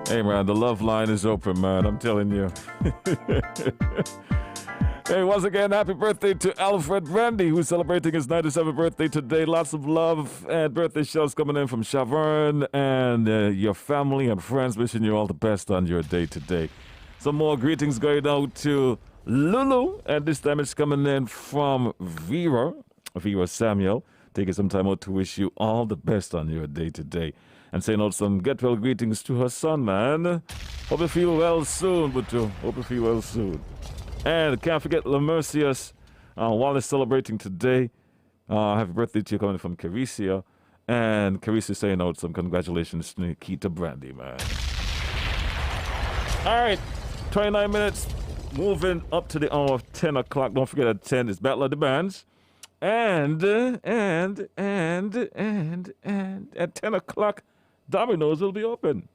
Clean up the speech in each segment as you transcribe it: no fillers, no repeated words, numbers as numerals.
Hey, man, the love line is open, man. I'm telling you. Hey, once again, happy birthday to Alfred Randy, who's celebrating his 97th birthday today. Lots of love and birthday shows coming in from Chavern and your family and friends. Wishing you all the best on your day today. Some more greetings going out to Lulu, and this time it's coming in from Vera Samuel. Taking some time out to wish you all the best on your day today. And saying out some get well greetings to her son, man. Hope you feel well soon, Butu. Hope you feel well soon. And can't forget Lamercius Wallace celebrating today. Happy birthday to you coming from Carisia. And Carisia saying out some congratulations to Nikita Brandy, man. All right, 29 minutes. Moving up to the hour of 10 o'clock. Don't forget at 10 is Battle of the Bands. And at 10 o'clock, Domino's will be open.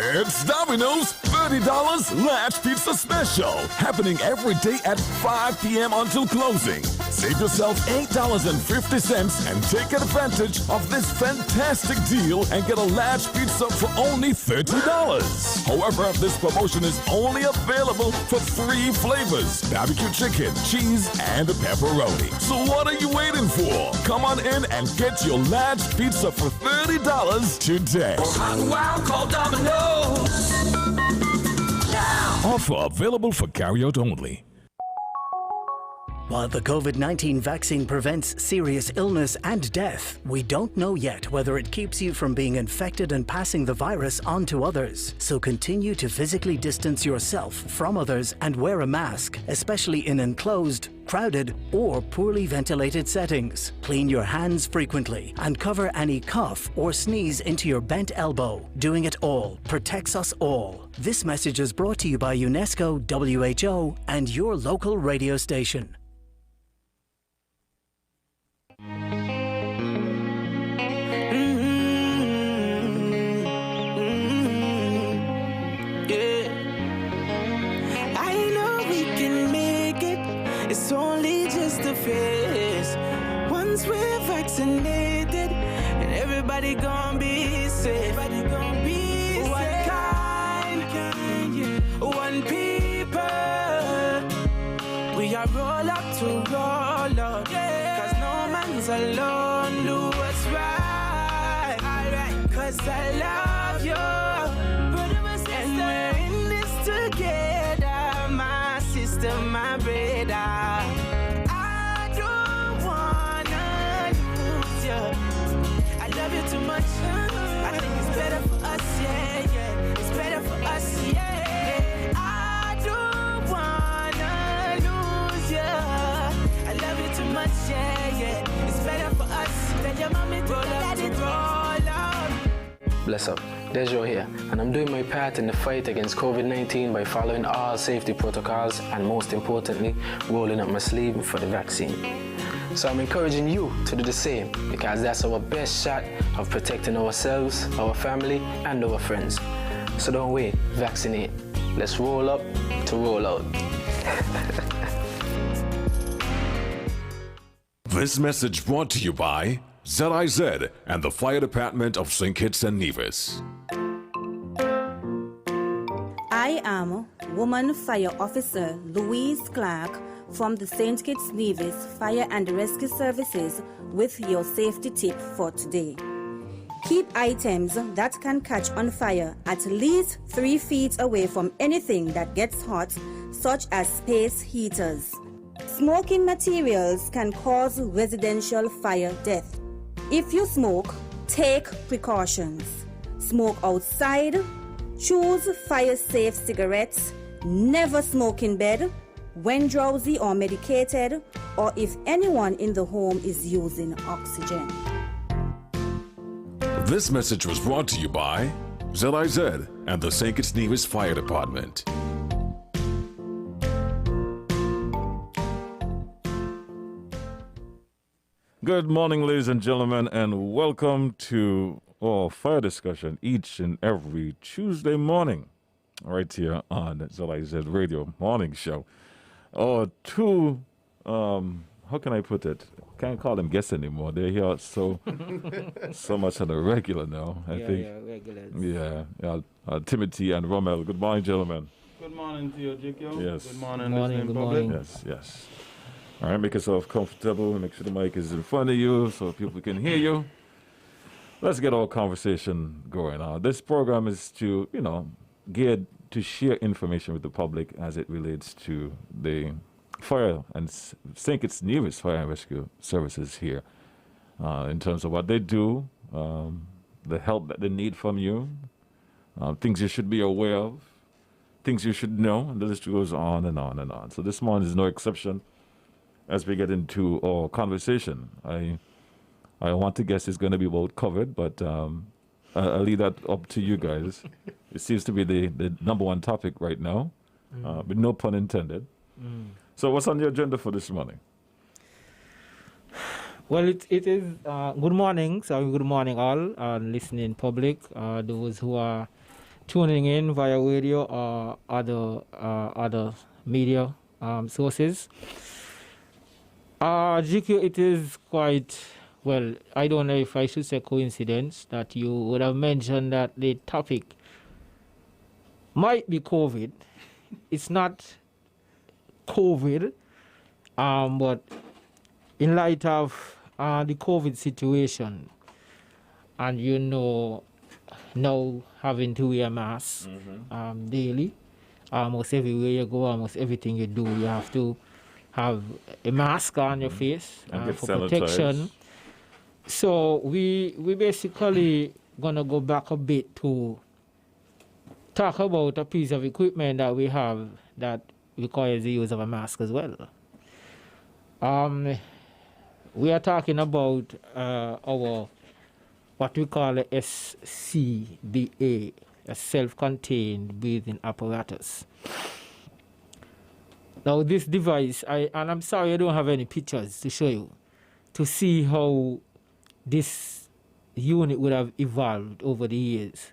It's Domino's $30 Latch Pizza Special, happening every day at 5 p.m. until closing. Save yourself $8.50 and take advantage of this fantastic deal and get a Latch Pizza for only $30. However, this promotion is only available for 3 flavors: barbecue chicken, cheese, and pepperoni. So what are you waiting for? Come on in and get your Latch Pizza for $30 today. Wow, call Domino's. Offer available for carryout only. While the COVID-19 vaccine prevents serious illness and death, we don't know yet whether it keeps you from being infected and passing the virus on to others. So continue to physically distance yourself from others and wear a mask, especially in enclosed, crowded, or poorly ventilated settings. Clean your hands frequently and cover any cough or sneeze into your bent elbow. Doing it all protects us all. This message is brought to you by UNESCO, WHO, and your local radio station. It's only just a phase. Once we're vaccinated, and everybody gonna be safe. Everybody gonna be one safe. One people. We are roll up to roll up. Yeah. Cause no man's alone. Do what's right. Alright. Cause I love you. And we're in this together. My sister, my brother. I don't wanna lose you. I love you too much. I think it's better for us, yeah, yeah. It's better for us, yeah. I don't wanna lose you. I love you too much, yeah, yeah. It's better for us. Tell your mommy to let it roll out. Bless up, Dejo here, and I'm doing my part in the fight against COVID-19 by following all safety protocols and, most importantly, rolling up my sleeve for the vaccine. So I'm encouraging you to do the same, because that's our best shot of protecting ourselves, our family, and our friends. So don't wait, vaccinate. Let's roll up to roll out. This message brought to you by ZIZ and the Fire Department of St. Kitts and Nevis. I am Woman Fire Officer Louise Clark from the St. Kitts Nevis Fire and Rescue Services with your safety tip for today. Keep items that can catch on fire at least 3 feet away from anything that gets hot, such as space heaters. Smoking materials can cause residential fire death. If you smoke, take precautions. Smoke outside, choose fire-safe cigarettes, never smoke in bed, when drowsy or medicated, or if anyone in the home is using oxygen. This message was brought to you by ZIZ and the St. Kitts Nevis Fire Department. Good morning, ladies and gentlemen, and welcome to our fire discussion each and every Tuesday morning, right here on ZIZ Radio Morning Show. Our two how can I put it? Can't call them guests anymore. They're here so much on the regular now. I think. Regulars. Timothy and Rommel. Good morning, gentlemen. Good morning to you, GQ. Yes. Good morning, Good morning, listening good public. morning. Yes. All right, make yourself comfortable. Make sure the mic is in front of you so people can hear you. Let's get our conversation going. This program is to, geared to share information with the public as it relates to the fire and St. Kitts Nevis Fire and Rescue Services here in terms of what they do, the help that they need from you, things you should be aware of, things you should know, and the list goes on and on and on. So this morning is no exception as we get into our conversation. I want to guess it's going to be well covered, but I'll leave that up to you guys. It seems to be the number one topic right now, with no pun intended. So what's on the agenda for this morning? Well, it is good morning. So good morning all listening public, those who are tuning in via radio or other media sources. GQ, it is quite, well, I don't know if I should say coincidence that you would have mentioned that the topic might be COVID. It's not COVID, but in light of the COVID situation, and now having to wear masks daily, almost everywhere you go, almost everything you do, you have to have a mask on your face for protection. So we basically gonna go back a bit to talk about a piece of equipment that we have that requires the use of a mask as well. We are talking about our what we call a SCBA, a self-contained breathing apparatus. Now this device, and I'm sorry I don't have any pictures to show you, to see how this unit would have evolved over the years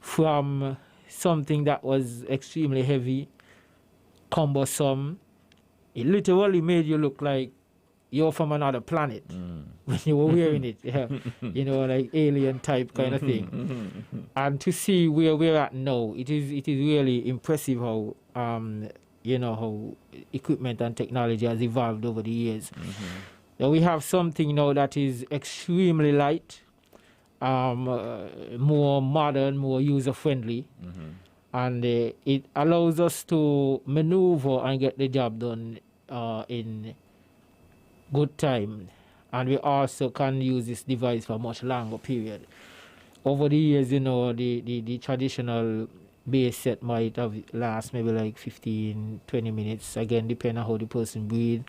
from something that was extremely heavy, cumbersome. It literally made you look like you're from another planet when you were wearing it, like alien type kind of thing. And to see where we're at now, it is really impressive how how equipment and technology has evolved over the years. Now we have something now that is extremely light, more modern, more user-friendly, and it allows us to maneuver and get the job done in good time. And we also can use this device for a much longer period. Over the years, the traditional base set might have last maybe like 15, 20 minutes, again, depending on how the person breathes.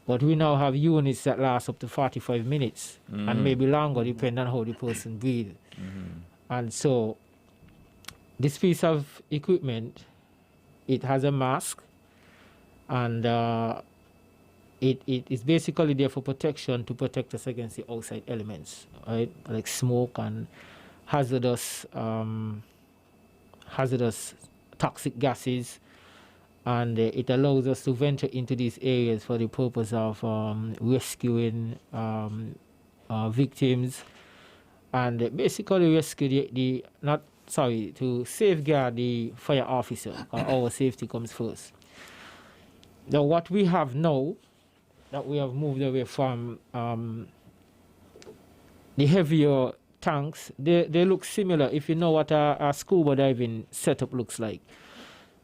But we now have units that last up to 45 minutes and maybe longer, depending on how the person breathes. And so this piece of equipment, it has a mask, and it is basically there for protection, to protect us against the outside elements, right? Like smoke and hazardous toxic gases. And it allows us to venture into these areas for the purpose of rescuing victims, and basically rescue to safeguard the fire officer. Our safety comes first. Now, what we have now, that we have moved away from the heavier tanks, they look similar. If you know what a scuba diving setup looks like,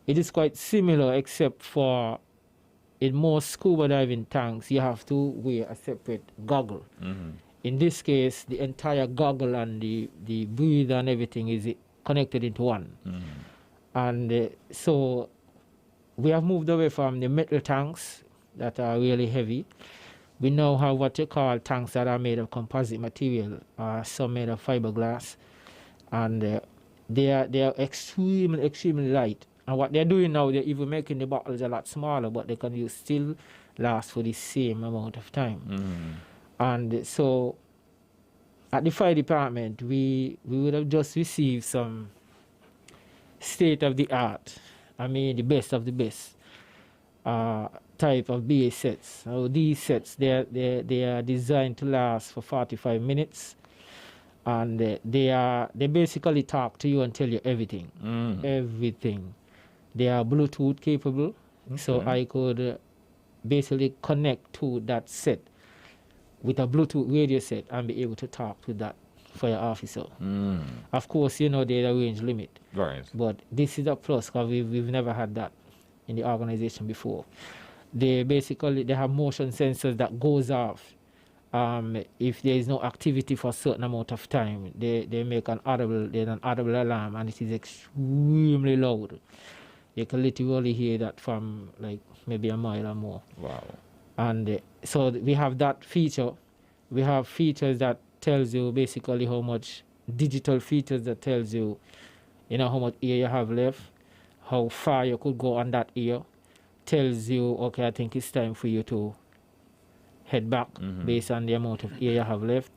it is quite similar, except for in most scuba diving tanks, you have to wear a separate goggle. In this case, the entire goggle and the breather and everything is connected into one. And so we have moved away from the metal tanks that are really heavy. We now have what you call tanks that are made of composite material, some made of fiberglass, and they are extremely, extremely light. And what they're doing now, they're even making the bottles a lot smaller, but they can still last for the same amount of time. And so at the fire department, we would have just received some state-of-the-art, the best of the best, type of BA sets. So these sets, they are designed to last for 45 minutes, and they basically talk to you and tell you everything, everything. They are Bluetooth capable, so I could basically connect to that set with a Bluetooth radio set and be able to talk to that fire officer. Of course, you know there's a range limit, Right. but this is a plus because we've never had that in the organization before. They have motion sensors that goes off if there is no activity for a certain amount of time. They make an audible alarm, and it is extremely loud. You can literally hear that from like maybe a mile or more. Wow. And so we have that feature. We have features that tells you basically how much digital features that tells you, how much air you have left, how far you could go on that air. Tells you, okay, I think it's time for you to head back based on the amount of air you have left.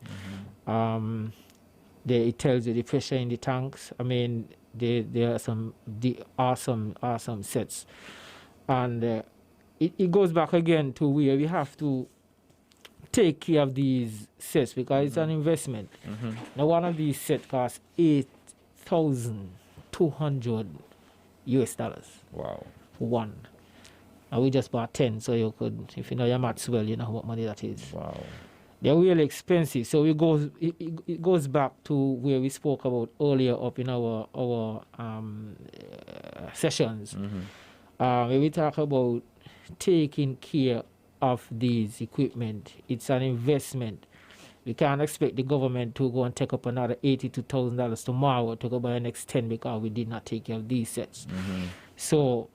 It tells you the pressure in the tanks. I mean, there are some awesome sets. And it goes back again to where we have to take care of these sets because it's an investment. Now, one of these sets costs $8,200 US. Wow. For one. And we just bought 10, so you could, if you know your maths well, you know what money that is. Wow. They're really expensive. So it goes back to where we spoke about earlier up in our sessions. Where we talk about taking care of these equipment. It's an investment. We can't expect the government to go and take up another $82,000 tomorrow to go buy the next 10 because we did not take care of these sets. So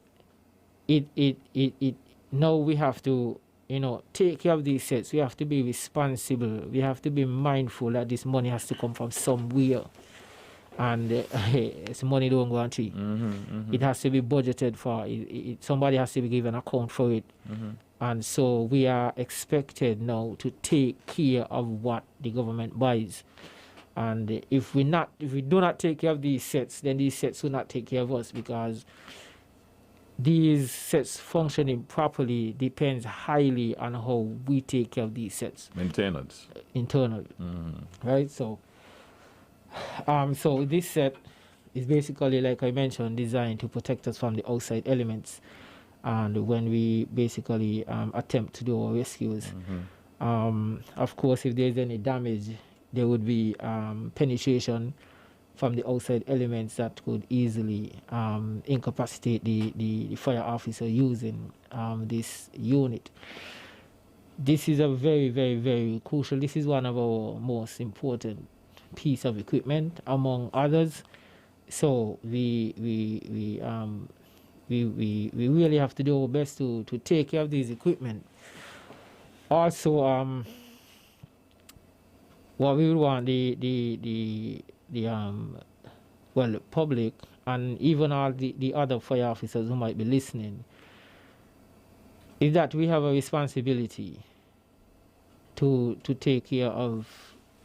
now we have to, take care of these sets. We have to be responsible. We have to be mindful that this money has to come from somewhere. And it's money don't go on tree. It has to be budgeted for. Somebody has to be given account for it. And so we are expected now to take care of what the government buys. And if we do not take care of these sets, then these sets will not take care of us because these sets functioning properly depends highly on how we take care of these sets. Maintenance. Internally. Right? So this set is basically, like I mentioned, designed to protect us from the outside elements. And when we basically attempt to do our rescues, of course, if there's any damage, there would be penetration from the outside elements that could easily incapacitate the fire officer using this unit. This is a very, very, very crucial. This is one of our most important piece of equipment, among others. So we really have to do our best to take care of these equipment. Also, what we would want the public and even all the other fire officers who might be listening is that we have a responsibility to take care of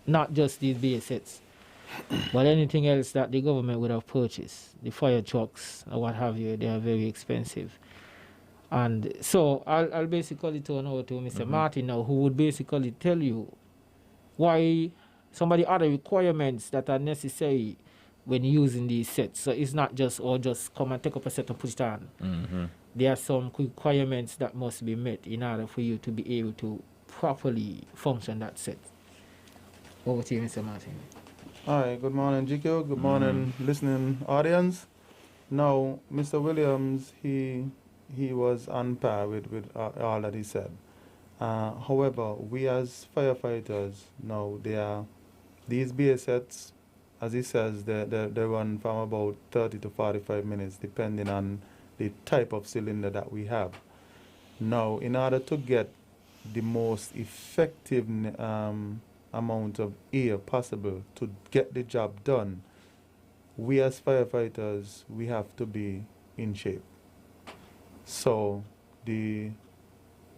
not just these BA sets, but anything else that the government would have purchased, the fire trucks or what have you. They are very expensive. And so I'll basically turn over to Mr. Martin now, who would basically tell you why some of the other requirements that are necessary when using these sets. So it's not just come and take up a set and put it on. There are some requirements that must be met in order for you to be able to properly function that set. Over to you, Mr. Martin. Hi, good morning, GQ. Good morning, listening audience. Now, Mr. Williams, he was on par with all that he said. However, we as firefighters now, these BA sets, as he says, they run from about 30 to 45 minutes, depending on the type of cylinder that we have. Now, in order to get the most effective amount of air possible to get the job done, we as firefighters, we have to be in shape. So the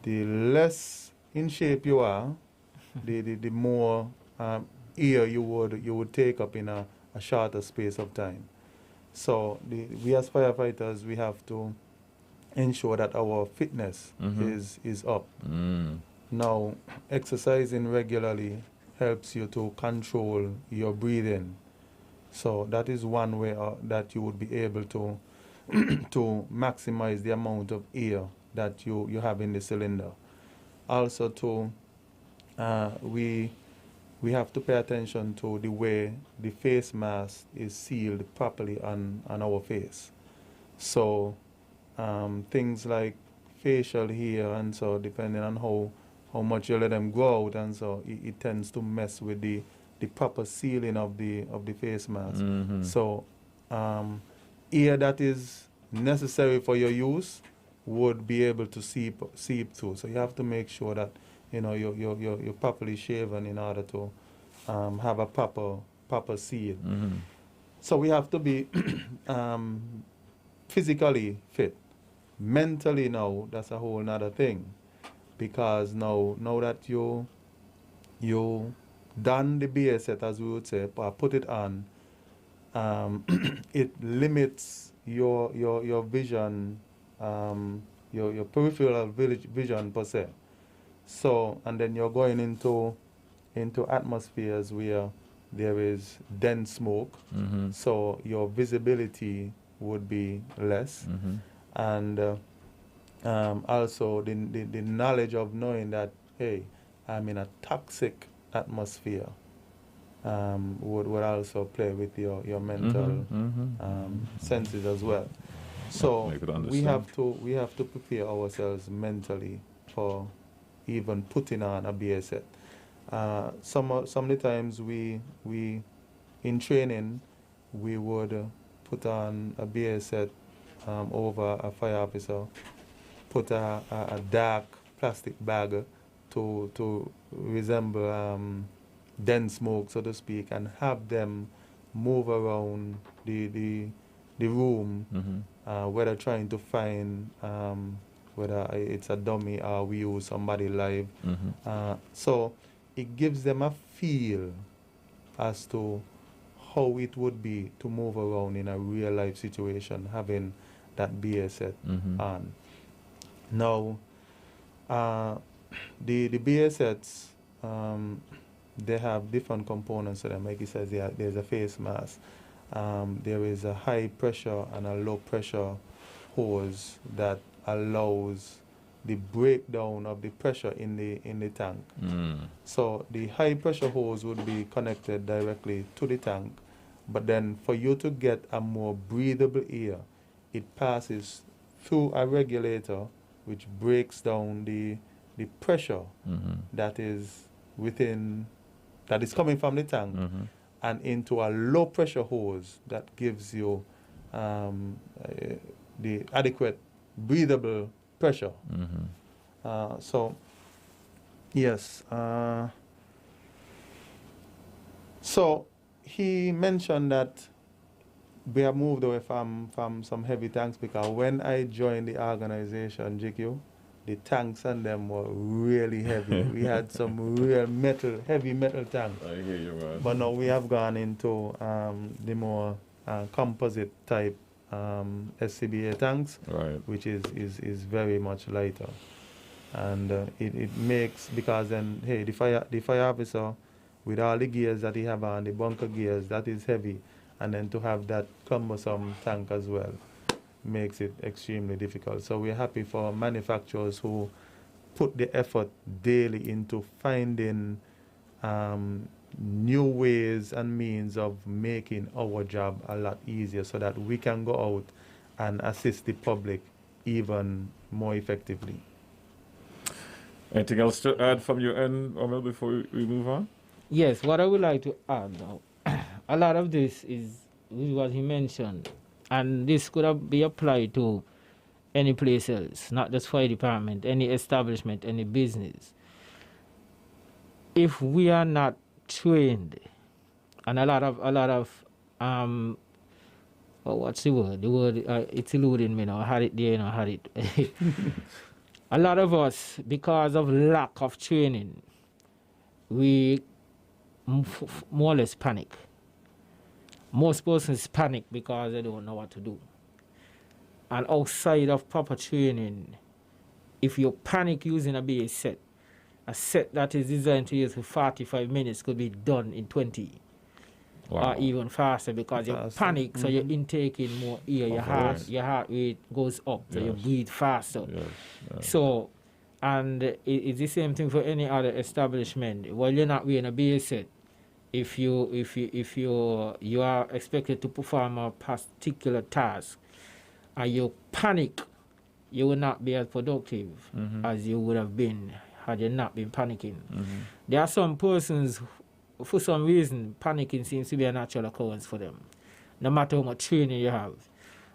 less in shape you are, the more air you would take up in a shorter space of time. So we as firefighters, we have to ensure that our fitness is up. Now, exercising regularly helps you to control your breathing. So that is one way that you would be able to to maximize the amount of air that you have in the cylinder. Also, we have to pay attention to the way the face mask is sealed properly on our face. So things like facial hair, and so depending on how much you let them grow out, and so it tends to mess with the proper sealing of the face mask. So air that is necessary for your use would be able to seep through. So you have to make sure that you're properly shaven in order to have a proper seal. So we have to be physically fit. Mentally now, that's a whole nother thing, because now that you done the BA set, as we would say, or put it on, it limits your vision, your peripheral vision per se. So, and then you're going into atmospheres where there is dense smoke, so your visibility would be less, and also the knowledge of knowing that, hey, I'm in a toxic atmosphere would also play with your mental senses as well. So we have to prepare ourselves mentally for even putting on a BA set. Some of the times we in training we would put on a BA set over a fire officer, put a dark plastic bag to resemble dense smoke, so to speak, and have them move around the room, whether trying to find whether it's a dummy or we use somebody live. So it gives them a feel as to how it would be to move around in a real life situation, having that BA set on. Now, the BA sets, they have different components to them. Like he says, there's a face mask. There is a high pressure and a low pressure hose that allows the breakdown of the pressure in the tank. So the high pressure hose would be connected directly to the tank, but then for you to get a more breathable air, it passes through a regulator which breaks down the pressure that is coming from the tank and into a low pressure hose that gives you the adequate breathable pressure. So yes, so he mentioned that we have moved away from some heavy tanks, because when I joined the organization, GQ, the tanks on them were really heavy. We had some real heavy metal tanks. I hear you, man. But now we have gone into the more composite type SCBA tanks, Right. which is very much lighter. And it makes, because then, hey, the fire officer, with all the gears that he have on, the bunker gears, that is heavy. And then to have that cumbersome tank as well makes it extremely difficult. So we're happy for manufacturers who put the effort daily into finding new ways and means of making our job a lot easier, so that we can go out and assist the public even more effectively. Anything else to add from your end, Omel, before we move on? Yes, what I would like to add now, a lot of this is what he mentioned, and this could be applied to any place else, not just fire department, any establishment, any business. If we are not trained, and a lot of what's the word? The word it's eluding me now. I had it there, I had it. A lot of us, because of lack of training, we more or less panic. Most persons panic because they don't know what to do. And outside of proper training, if you panic using a BA set, a set that is designed to use for 45 minutes could be done in 20. Wow. Or even faster because you panic, so you're intaking more air, your heart rate goes up, so you breathe faster. So, and it's the same thing for any other establishment. While you're not wearing a BA set, if you are expected to perform a particular task and you panic, you will not be as productive as you would have been had you not been panicking. There are some persons, for some reason, panicking seems to be a natural occurrence for them, no matter how much training you have.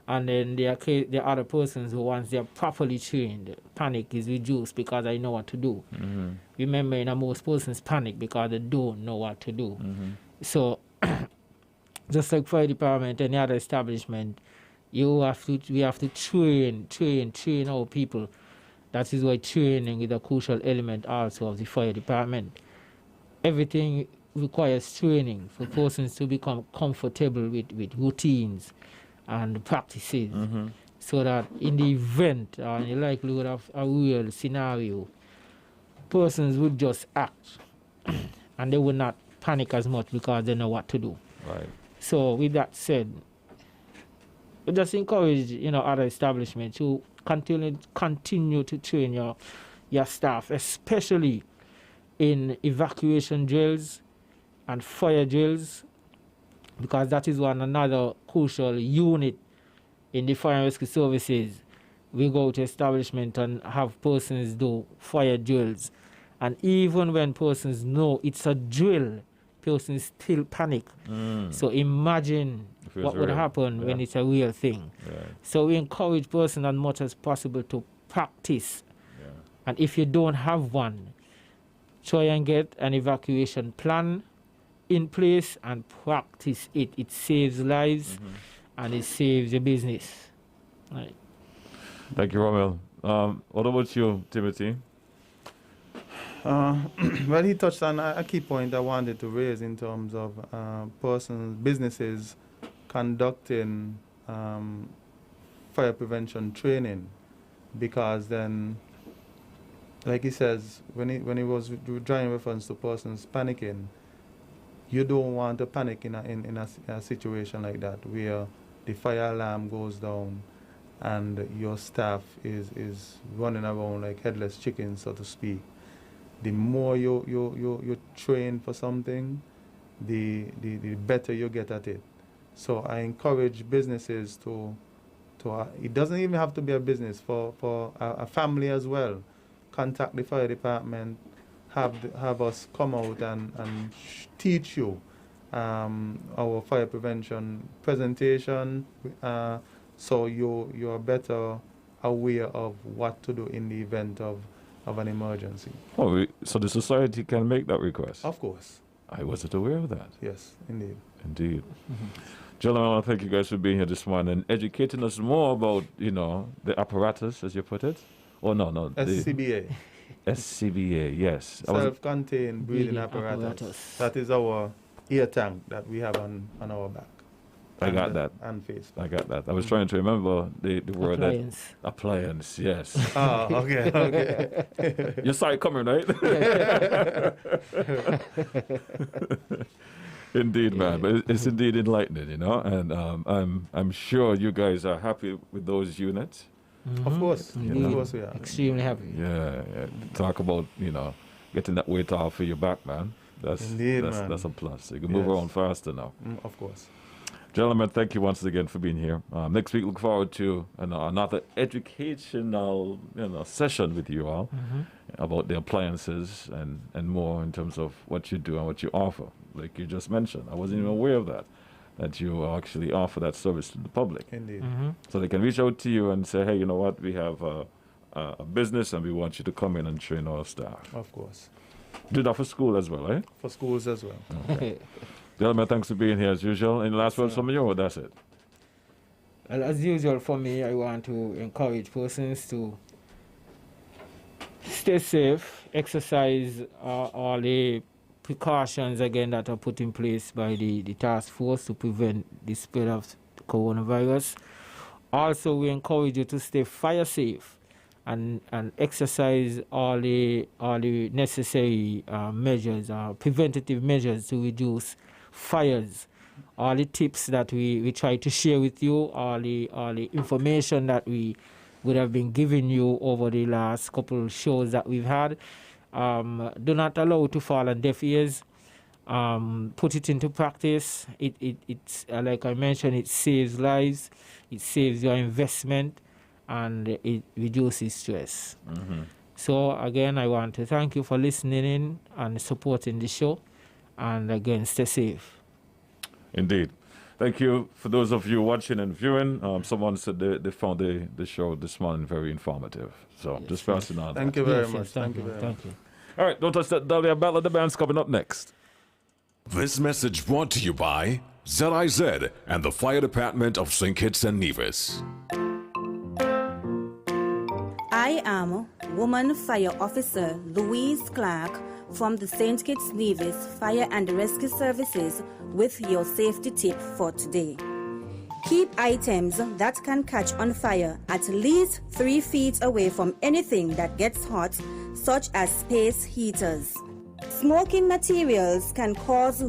And then there are other persons who, once they're properly trained, panic is reduced because they know what to do. Remember, most persons panic because they don't know what to do. So, just like fire department and any other establishment, we have to train our people. That is why training is a crucial element also of the fire department. Everything requires training for persons to become comfortable with routines and practices, so that in the event or in the likelihood of a real scenario, persons would just act and they would not panic as much because they know what to do. Right. So with that said, we just encourage other establishments to continue to train your staff, especially in evacuation drills and fire drills, because that is another crucial unit in the fire and rescue services. We go to establishment and have persons do fire drills, and even when persons know it's a drill, persons still panic. So imagine what would happen when it's a real thing. So we encourage persons as much as possible to practice, and if you don't have one, try and get an evacuation plan in place and practice it. It saves lives and it saves your business. Right. Thank you, Romel. What about you, Timothy? Well, he touched on a key point I wanted to raise in terms of businesses conducting fire prevention training, because then, like he says, when he was drawing reference to persons panicking, you don't want to panic in a situation like that where the fire alarm goes down and your staff is running around like headless chickens, so to speak. The more you train for something, the better you get at it. So I encourage businesses to it doesn't even have to be a business, for a family as well. Contact the fire department, have us come out and teach you our fire prevention presentation, so you're better aware of what to do in the event of an emergency. Oh, so the society can make that request? Of course. I wasn't aware of that. Yes, indeed. Indeed. Gentlemen, I want to thank you guys for being here this morning and educating us more about, the apparatus, as you put it. Oh, no. SCBA. SCBA, yes. Self-contained breathing apparatus. That is our air tank that we have on our back. I got that. And face. I got that. I was trying to remember the word Appliance. that appliance. Yes. Oh, okay. You saw it coming, right? Indeed, man. But it's indeed enlightening, and I'm sure you guys are happy with those units. Of course. Of course we are. Extremely happy. Yeah. Talk about getting that weight off of your back, man. That's a plus. You can move around faster now. Of course. Gentlemen, thank you once again for being here. Next week, look forward to another educational session with you all about the appliances and more in terms of what you do and what you offer. Like you just mentioned, I wasn't even aware of that you actually offer that service to the public. Indeed. So they can reach out to you and say, hey, you know what, we have a business and we want you to come in and train our staff. Of course. Do that for school as well, eh? For schools as well. Okay. Gentlemen, thanks for being here as usual. Any last words from you, or that's it? Well, as usual for me, I want to encourage persons to stay safe, exercise all the precautions again that are put in place by the task force to prevent the spread of coronavirus. Also, we encourage you to stay fire safe and exercise all the necessary measures, preventative measures to reduce fires. All the tips that we try to share with you, all the information that we would have been giving you over the last couple of shows that we've had. Do not allow it to fall on deaf ears. Put it into practice. It's like I mentioned, it saves lives, it saves your investment, and it reduces stress. So again, I want to thank you for listening in and supporting the show, and again, stay safe. Indeed. Thank you for those of you watching and viewing. Someone said they found the show this morning very informative. So Yes, just passing on. Thank you very much. Thank you very much. Thank you. All right, don't touch that dial. Our Battle of the Bands coming up next. This message brought to you by ZIZ and the Fire Department of St. Kitts and Nevis. I am Woman Fire Officer Louise Clark from the St. Kitts Nevis Fire and Rescue Services with your safety tip for today. Keep items that can catch on fire at least 3 feet away from anything that gets hot, such as space heaters. Smoking materials can cause